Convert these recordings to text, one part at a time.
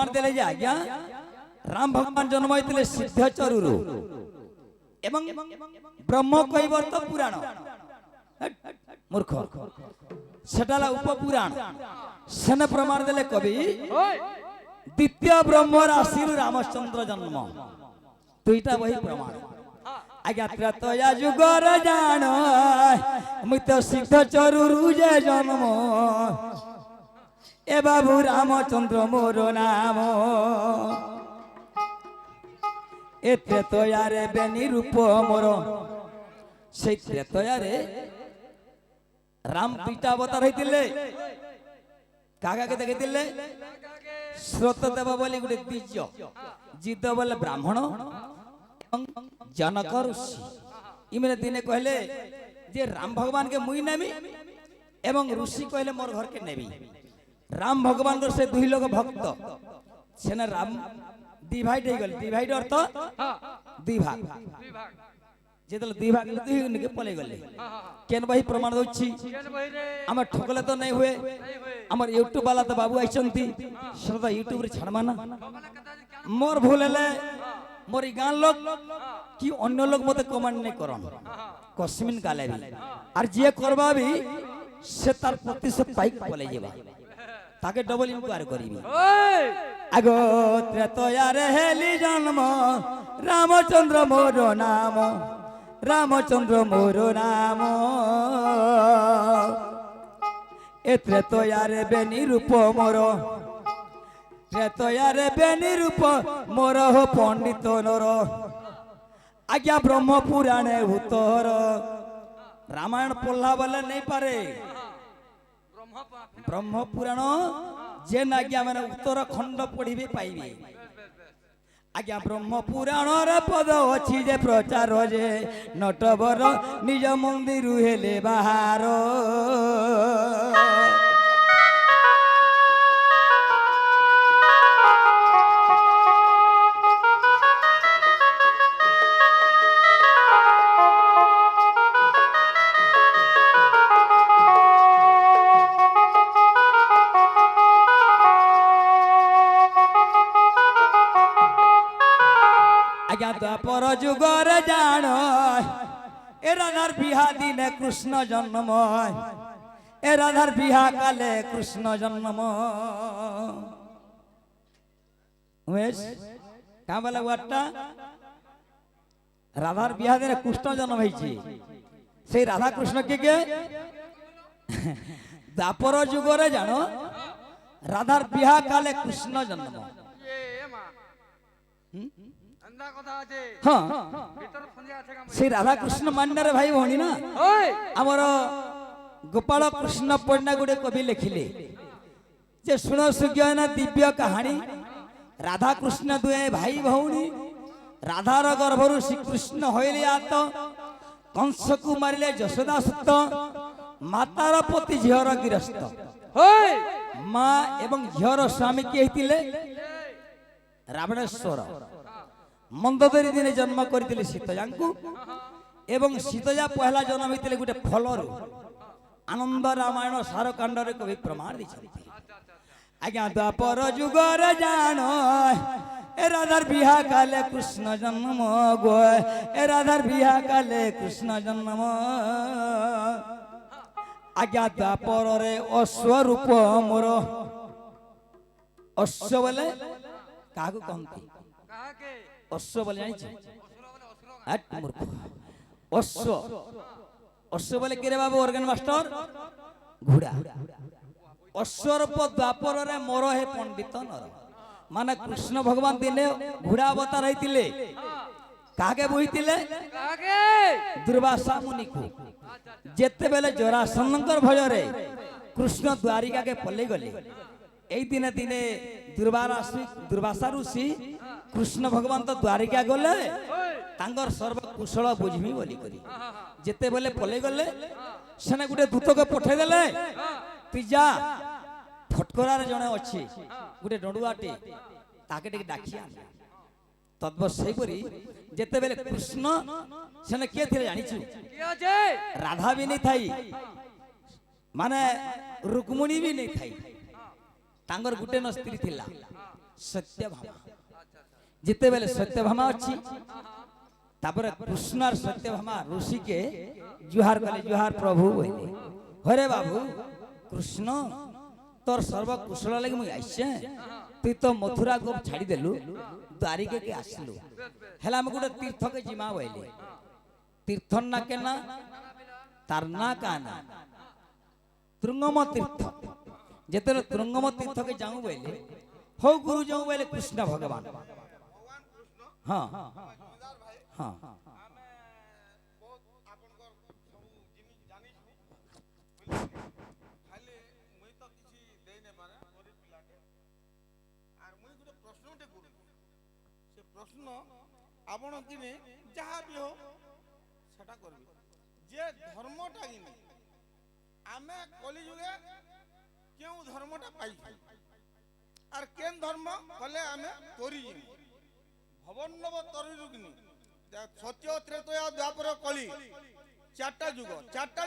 प्रमाण देले जे आज्ञा राम भगवान जन्म होइतिले सिद्धचरुरु एवं ब्रह्म कैवर्त पुराण मूर्ख सेटाला उपपुराण सेने प्रमाण देले कवि द्वितीय ब्रह्म राशि रामचंद्र जन्म दुईटा वही प्रमाण आज्ञा त्रतया जुगर जान मुत सिद्धचरुरु जे जन्म ए बाबू रामचंद्र मोर नाम ए त्रेतयारे बेनी रूप मोर से त्रेतयारे राम दुईटा अवतार होइतिले काका के देखितिले स्रोत देव बोली गुटे द्विज जिद बोले ब्राह्मण जनक ऋषि इमने दिने कहले जे राम भगवान के मुई नेमी एवं ऋषि कहले मोर घर के नेबी राम भगवान से दुई लोग भक्त सेना राम डिवाइड हो गल डिवाइड अर्थ दुई भाग जेतले दुई भाग दुई के पले गले केन बही प्रमाण दोछि हम ठकले तो नहीं हुए हमर यूट्यूब वाला तो बाबू आइछंती सदा यूट्यूब रे छाड़मा ना मोर भूल हेले मोर गान लोग कि अन्य लोग मते कमेंट नहीं करन कस्मिन गाले भी और जे करबा भी से तार प्रतिशत पाइक पले जेबा ताके डबल इंक्वायरी करिबी आगो त्रेतयारे हेली जन्म रामचंद्र मोर नाम रामचंद्र मोर नाम ए त्रेतयारे बेनी रूप मोर त्रेतयारे बेनी रूप मोर हो पंडित नर आज्ञा ब्रह्म पुराणे भूतर रामायण पढ़ला बोले नहीं पारे ब्रह्म पुराण जे आज्ञा मैंने उत्तर खंड पढ़ी पाइबे आज्ञा ब्रह्म पुराण रे पद अच्छी जे प्रचार जे नटवर निज मंदिर हेले बाहर द्वापर जुगर जान ए राधार बिहा दिने कृष्ण जन्म ए राधार बिहा काले कृष्ण जन्म उमेश का बोला वाटा राधार बिहा दिने कृष्ण जन्म होइछि से राधा कृष्ण के द्वापर जुगर जान राधार बिहा काले कृष्ण जन्म हाँ से राधा कृष्ण मान्य भाई भौणी ना आमर गोपाल कृष्ण पण्डा गुड़े कवि लिखिले जे सुन सुज्ञान दिव्य कहानी राधा कृष्ण दुए भाई भौणी राधार गर्भरु श्रीकृष्ण होइले आत कंस को मारिले यशोदा सुत मातार पति झियर गिरस्त माँ एवं झियर स्वामी किए हितिले रावणेश्वर मंदोदरी दिन जन्म करथिले सीतजांकु एवं सीतजा पहला जन्म होइतिले गुटे फलरु आनंद रामायण सार कांड रे कवि प्रमाण दिछथि आज्ञा द्वापर जुगर जान ए राधार बिहा काले कृष्ण जन्म गो ए राधार बिहा काले कृष्ण जन्म आज्ञा द्वापर रे अश्व रूप मोर अश्व बोले काहू कहंती अश्व बोले जानी हट मूर्ख अश्व अश्व बोले के रे बाबू ऑर्गन मास्टर घोड़ा अश्वरूप द्वापर रे मोर हे पंडित नर माने कृष्ण भगवान दिने घोड़ा अवतार होइतिले कागे बोइतिले कागे दुर्वासा मुनि को जेते बेले जरासंधकर भय रे कृष्ण द्वारिका के पल्ले गले एई दिने दिने दुर्वासा ऋषि कृष्ण भगवान तो द्वारिका गले तांगर सर्व कुशल बुझमी बोली करी जेते बेले पले गले सेने गुटे दूत को पठे देले पिजा फटकरा रे जणे अछि गुटे डडुआटे ताके टिके डाकी आन तद्व सही परी जेते बेले कृष्ण सेने के थिले जानि छु के जे राधा भी नहीं थाई माने रुक्मिणी भी नहीं थाई तांगर गुटे न स्त्री थिला सत्यभामा जितेबेले सत्यभामा अच्छी तापर कृष्ण और सत्यभामा ऋषि के जुहार कले जुहार प्रभु बोले हरे बाबू कृष्ण तोर सर्व कुशल लगे मुई आइसे तु तो मथुरा को छाड़ी देलु द्वारिका के आसलु हेला हम गोटे तीर्थ के जिमा बोले तीर्थ ना के ना तार ना का ना तुंगम तीर्थ जेते तुंगम तीर्थ के जाऊं बोले हो गुरु जाऊं बोले कृष्ण भगवान हाँ हाँ प्रश्न आपण किने जहाँ भी हो सेटा करबी जे धर्मटा किने आमे कली जुगे क्यों धर्मटा पाई आर केन धर्म कले आमे तोरी भवन्नव तोरी रुगनी सत्य त्रेतया द्वापर कली चारटा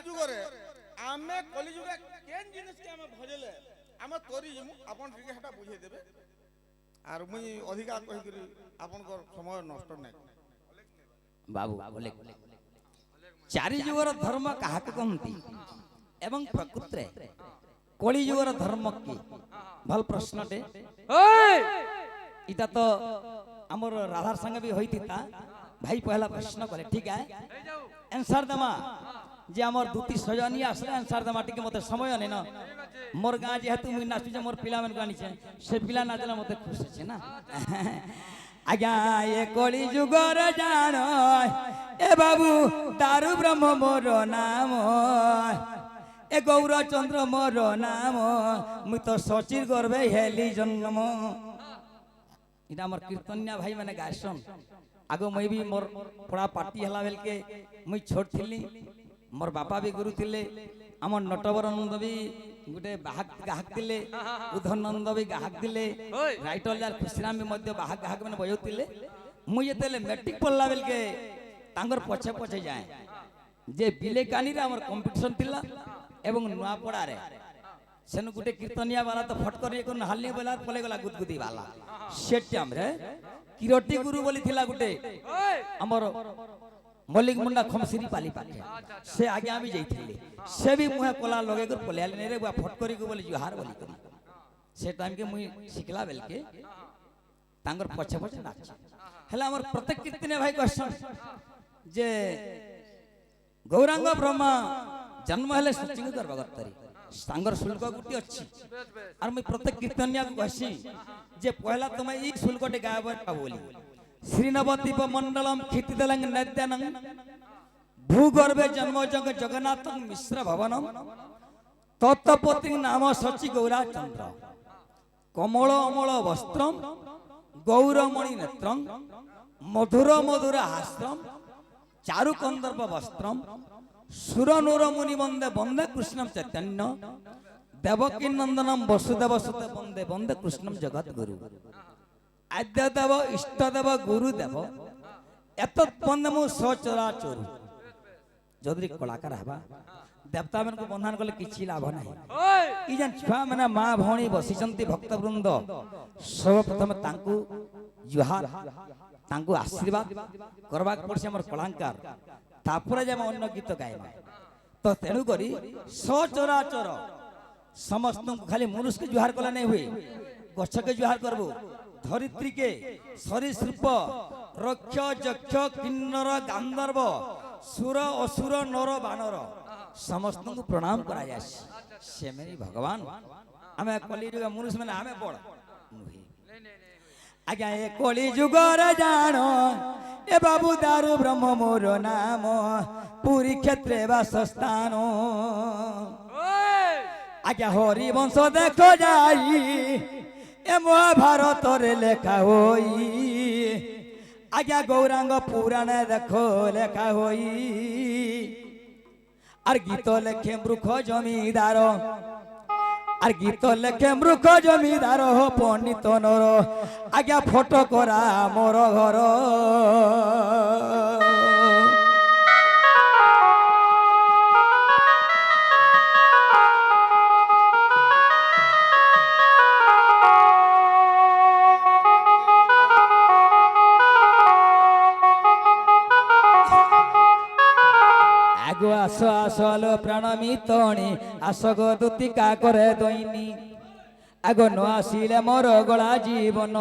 जुग रे आमे कली जुगे केन जिनिस के आमे भजले आमे तोरी जिमु आपण टिके हटा बुझे देबे आर मुई अधिका कहि करी आपनकर समय नष्ट नै बाबू बोले चारि जुगर धर्म काहा के कहंती एवं प्रकृति कली जुगर धर्म की भल प्रश्नटे इता तो हमर राधार संग भी होइतिता भाई पहला प्रश्न करे ठीक है आंसर दमा जे हमर दूती सजनी आसले आंसर दमा टिके मते समय नै न मोर गाँ जेहेतु मुई नाचु जे मोर पिला मन गानी छे से पिला नाचला मते खुश छे ना आज्ञा ये कली जुगर जान ए बाबू दारु ब्रह्म मोर नाम ए गौर चंद्र मोर नाम मुई तो सचिर गर्भे हेली जन्म इटा हमर कीर्तनिया भाई माने गायसन आगो मुई भी मोर पड़ा पार्टी हला बेल के मुई छोट थिली मोर बापा भी गुरु थिले हमर नटवर नंद भी गुटे बाहक गाहक दिले उधर नंद भी गाहक दिले राइटर यार खुशराम भी मध्य बाहक गाहक माने बजौतिले मुई जेतेले मैट्रिक पढ़ला बेल के तांगर पछे पछे जाए जे बिले कानी रे हमर कंपटीशन थिला एवं नुआपड़ा रे सेन गुटे कीर्तनिया वाला तो फटकर एक हालनी वाला पले गला गुदगुदी वाला से टाइम रे किरोटी गुरु बोली थिला गुटे हमर मल्लिक मुंडा खमसिरी पाली पाखे से आगे आमी जाइथिले से भी मुहे कोला लगे कर पले आले रे बा फटकरी को बोली जुहार बोली करी से टाइम के मुई सिखला बेल के तांगर पछे पछे नाच हला हमर प्रत्येक कीर्तने भाई क्वेश्चन जे गौरांग ब्रह्मा जन्म हले सचिंग करबा गतरी सांगर शुल्क गुटी अछि और मैं प्रत्येक कीर्तनिया को कहसी जे पहला तुम ई शुल्कटे गायब बोली श्रीनवदीप मंडलम खितिदलंग नद्यानं भूगर्भे जन्म जग जगन्नाथ मिश्र भवनम तत्पति नाम सची गौरा चंद्र कमल अमल वस्त्रम गौरमणि नेत्रम मधुर मधुर हास्यम चारु कंदर्प वस्त्रम सुर नूर मुनि वंदे वंदे कृष्णम चैतन्य देवकी नंदनम वसुदेव सुते वंदे वंदे कृष्णम जगत गुरु आद्य देव इष्ट देव गुरुदेव एत बंदे मु सचराचर जदि कलाकार हवा देवता मन को बंधन कले किछि लाभ नाही ई जन छुआ माने मां भौणी बसिचंती भक्त वृंद सर्वप्रथम तांकु जुहार तांकु आशीर्वाद करबा पड़से हमर कलाकार तापर जे अन्य गीत गायबा तो तेणु करी सचराचर समस्त खाली मनुष्य के जुहार कला नहीं हुए गछ के जुहार करबो धरित्री के सरीसृप रक्ष जक्ष किन्नर गांधर्व सुर असुर नर बानर समस्त को प्रणाम करा जाय से मेरी भगवान हमें कली जुग मनुष्य माने हमें बड़ आज्ञा ए कली जुगर जान ए बाबू दारु ब्रह्म मोर नाम पुरी क्षेत्रे वासस्थान आज्ञा हरि वंश देखो जाई ए महाभारत रे लेखा होई आज्ञा गौरांग पुराण देखो लेखा होई आर गीत लेखे मृख जमीदार आर गीत लेखे मृख जमीदार हो पंडित नर आज्ञा फोटो करा मोर घर আস আস আলো প্রাণ মিতণী আস গো দুতিকা করে দৈনী আগো ন আসিলে মোর গলা জীবন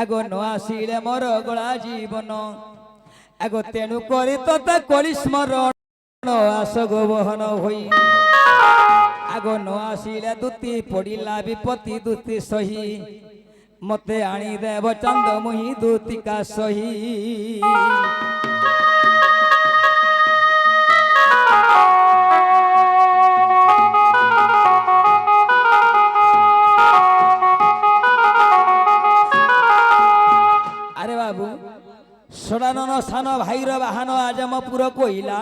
আগো ন আসিলে মোর গলা জীবন আগো তেণু করে তোতে কলি স্মরণ আস গো বহন হই আগো ন আসিলে দুতি পড়িলা বিপত্তি দুতি সহি মতে আনি দেব চন্দ মুহি দুতিকা সহি আরে বাবু সদানন সান ভাইর বাহান আজমপুর কইলা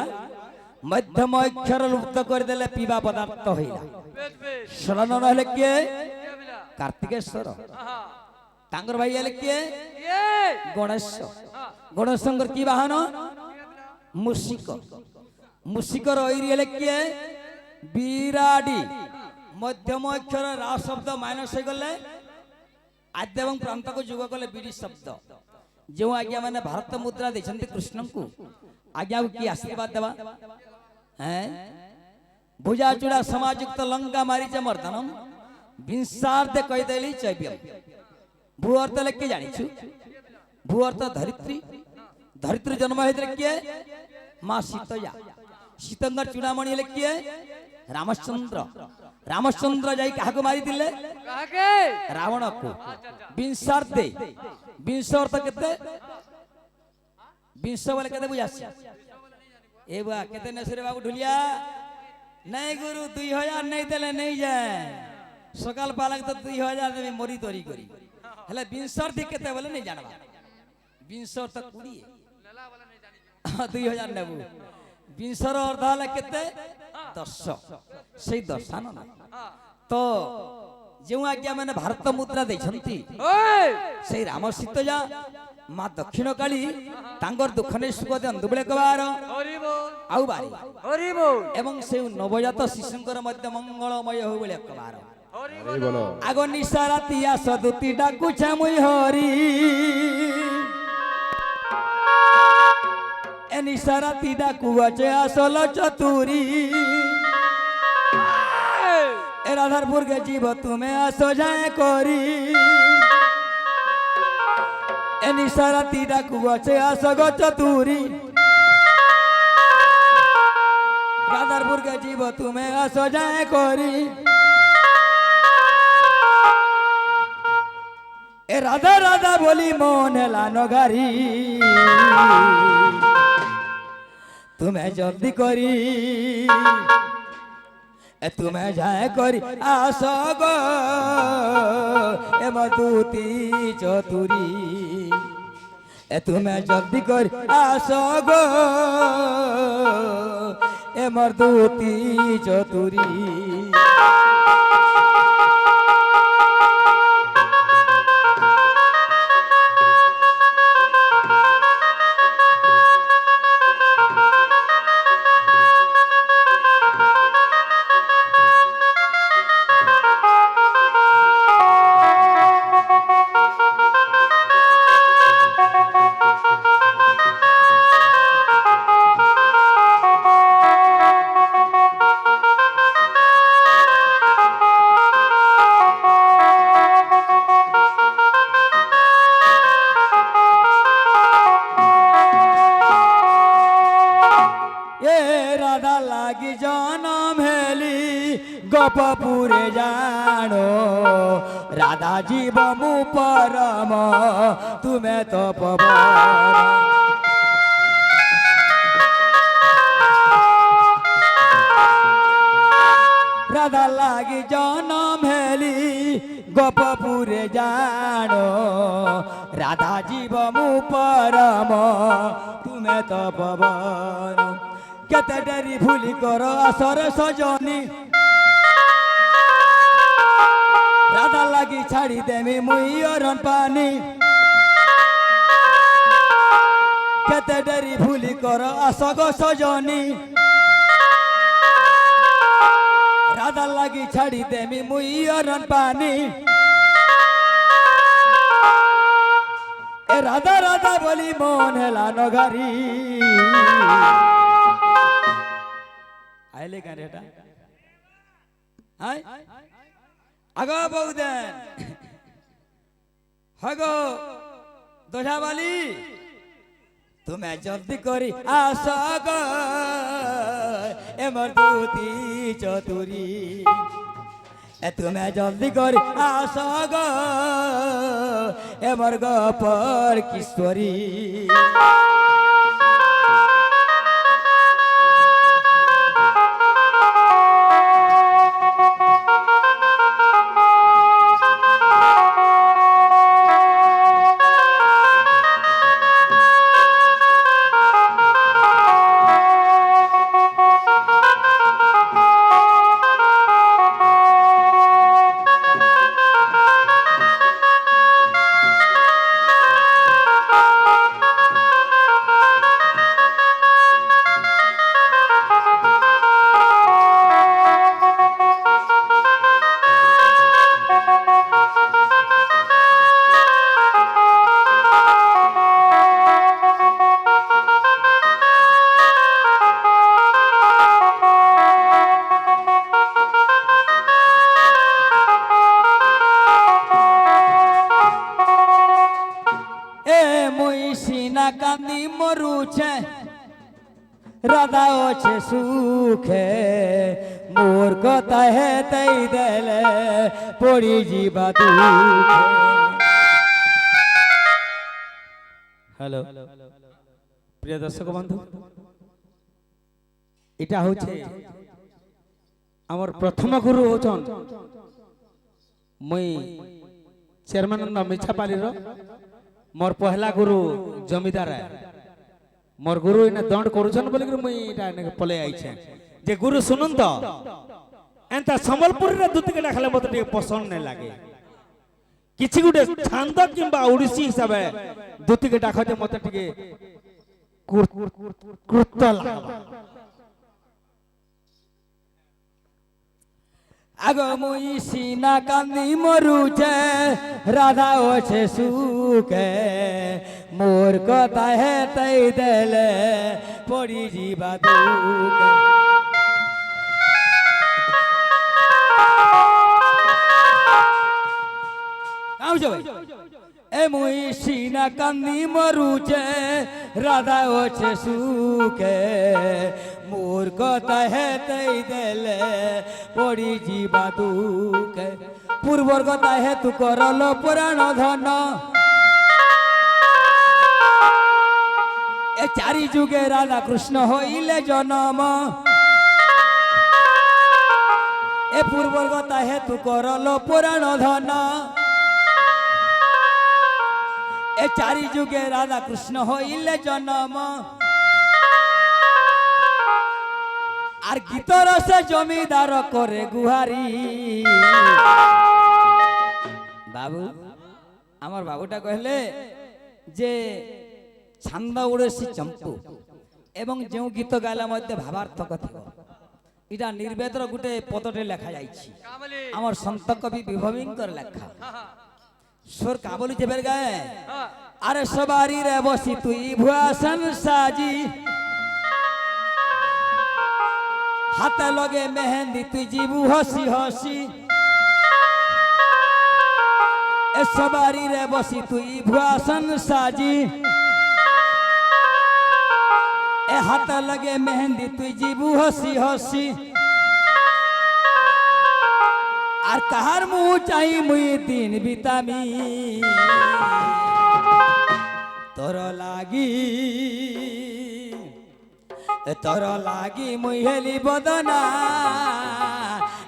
মধ্যম অক্ষর লুপ্ত করে দেলে পিবা পদার্থ হইলা সদানন হলে কে কার্তিকেশ্বর তাঙ্গর ভাই হলে কে গণেশ গণেশঙ্কর কি বাহন মুশিক মুশিকর ঐরি হলে কে বিরাডি মধ্যম অক্ষর রা শব্দ মাইনস হয়ে গলে আদ্য এবং প্রান্তক যুগ কলে বিড়ি শব্দ যে আজ্ঞা মানে ভারত মুদ্রা দিয়েছেন কৃষ্ণଙ୍କୁ আজ্ঞা কি আশীর্বাদ দেবা হ্যাঁ ভুজা চূড়া সমাযুক্ত লঙ্কা মারিছে মর্দনম বিংশার্ধে কইদেলি চৈব্যম ভূ অর্থ লেখে জানিছু ভূ অর্থ ধরিত্রী ধরিত্রী জন্ম হয়েছিল কিয়ে মা সীতয়া সীতঙ্গর চূড়ামণি হলে কিয়ে রামচন্দ্র রামচন্দ্র যাই কাহাকে মারি দিলে রাবণକୁ বিংশার্ধে বিংশ অর্থ কেতে বিংশ বলে কেতে বুঝাছি এ বা কেতে নেসরে বাবু ঢুলিয়া নাই গুরু 2000 নাই দেলে নেই যায় সকাল পালাক তো 2000 দেবে মরি তরি করি হলে বিংশার্ধে কেতে বলে নেই জানবা বিংশ অর্থ 20 2000 নেবু বিংশর অর্থ হলে কেতে 10 সেই 10 জানো না তো যে আজ্ঞা মানে ভারত মুদ্রা দেইছন্তি সেই রাম সীতয়া মা দক্ষিণ কালী তাঙ্গর দুঃখ নেই সুখ দিଅନ୍ତୁ ବେଳେ কবার আউ বারি এবং সেই নবজাত শিশুঙ্কর মধ্যে মঙ্গলময় হউ ବେଳେ কবার আগ নিশা রাতি আস দুতি ডাকুছে মুই হরি এ নিশা রাতি ডাকু আছে আসল চতুরি রাধারপুর কে জীব তুমি আসো যায় করি এ নিশা রাতি ডাকু আছে আসো গো চতুরি রাধারপুর কে জীব তুমি আসো যায় করি এ রাধা রাধা বলি মন হেলা নগারি তুমি জলদি করি तुम्हें जाए करी आस गो ए मधुती चतुरी तुम्हें जल्दी करी आस गो ए मधुती चतुरी গোপপুরে জানো রাধা জীব মু পরম তুমি তো পবন রাধা লাগি জনম হেলি গোপপুরে জানো রাধা জীব মু পরম তুমি তো পবন কেতে ডেরি ভুলি কর আসর সজনী রাধা লাগি ছাড়ি দেমি মুই অরণ পানি কেতে ডেরি ভুলি কর আসগ সজনী রাধা লাগি ছাড়ি দেমি মুই অরণ পানি এ রাধা রাধা বলি মন হেলা নগারি आइले कहाँ रेटा हाय आगो बहुदेन हगो दोझा वाली तुम्हें जल्दी करी आशा गो ए मर्दूती चतुरी ए तुम्हें जल्दी करी आशा गो ए मर्ग पर किशोरी কান্দি মরুছে রাধা আছে সুখে মোর কথা হে তাই দেলে পড়ি যাবা দুঃখে হ্যালো প্রিয় দর্শক বন্ধু এটা হচ্ছে আমার প্রথম গুরু হচ্ছেন মুই চেয়ারম্যান মিছাপালির मोर पहला गुरु जमीदार है मोर गुरु इने दंड करूछन बोली मुई इटा ने पले आइछे जे गुरु सुनन तो एंता संबलपुर रे दुतिके डाखले मते टिके पसंद नै लागे किछि गुटे छंद किबा ओडिसी हिसाबे दुतिके डाखते मते टिके कुर्त लागबा आगो मुई सीना कांदी मरुचे राधा ओछे सुखे मोर कथा हे तई देले पड़ी जीवा दुखे काऊ जो ए मुई सीना कांदी मरुचे राधा ओछे सुखे मोर कथा हे तई देले पड़ी जीवा दुखे पूर्वर कथा हे तू करल पुराण धन ए चारि जुगे राधा कृष्ण होइले जन्म ए पूर्वर कथा हे तू करल पुराण धन ए चारि जुगे राधा कृष्ण होइले जन्म আর গীতর সে জমিদার করে গুহারি বাবু আমার বাবুটা কহিলে যে ছান্দ উড়েছি চম্পু এবং যে গীত গাইলা মধ্যে ভাবার্থক থিব এটা নির্বেদর গোটে পদটে লেখা যাইছি আমার সন্ত কবি বিভবীঙ্কর লেখা সোর কাবলি যেবের গায়ে আরে সবারি রে বসি তুই ভুয়াসন সাজি हाथे लगे मेहंदी तुई जीबू हसी हसी ए सवारी रे बसी तुई भुआसन साजी ए हाथे लगे मेहंदी तुई जीबू हसी हसी आर कहार मुँह चाही मुई दिन बितामी तोर लागी तोर लागी मुई हेली बदना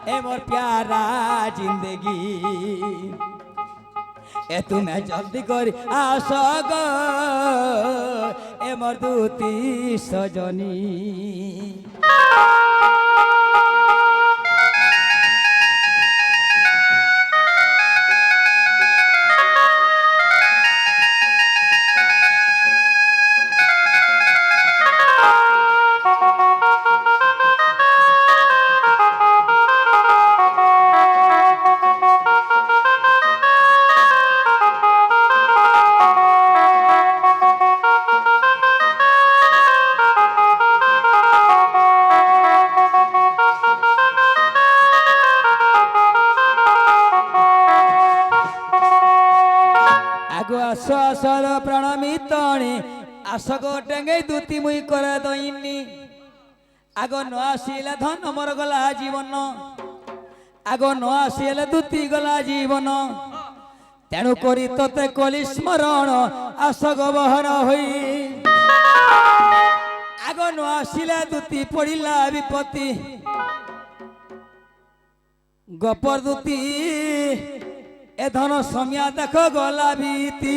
ए मोर प्यारा जिंदगी ए तुम्हें जल्दी कर आस गो ए मोर दूती सजनी আগো আস আসর প্রাণ মিতণে আস গো টেঙ্গে দুতি মুই করে দইনি আগ ন আসিলে ধন মোর গলা জীবন আগ ন আসিলে দুতি গলা জীবন তেণু করি তোতে কলি স্মরণ আস গো বহর হই আগ ন আসিলে দুতি পড়িলা বিপত্তি গপর দুতি এ ধন সমিয়া দেখ গলা বিতি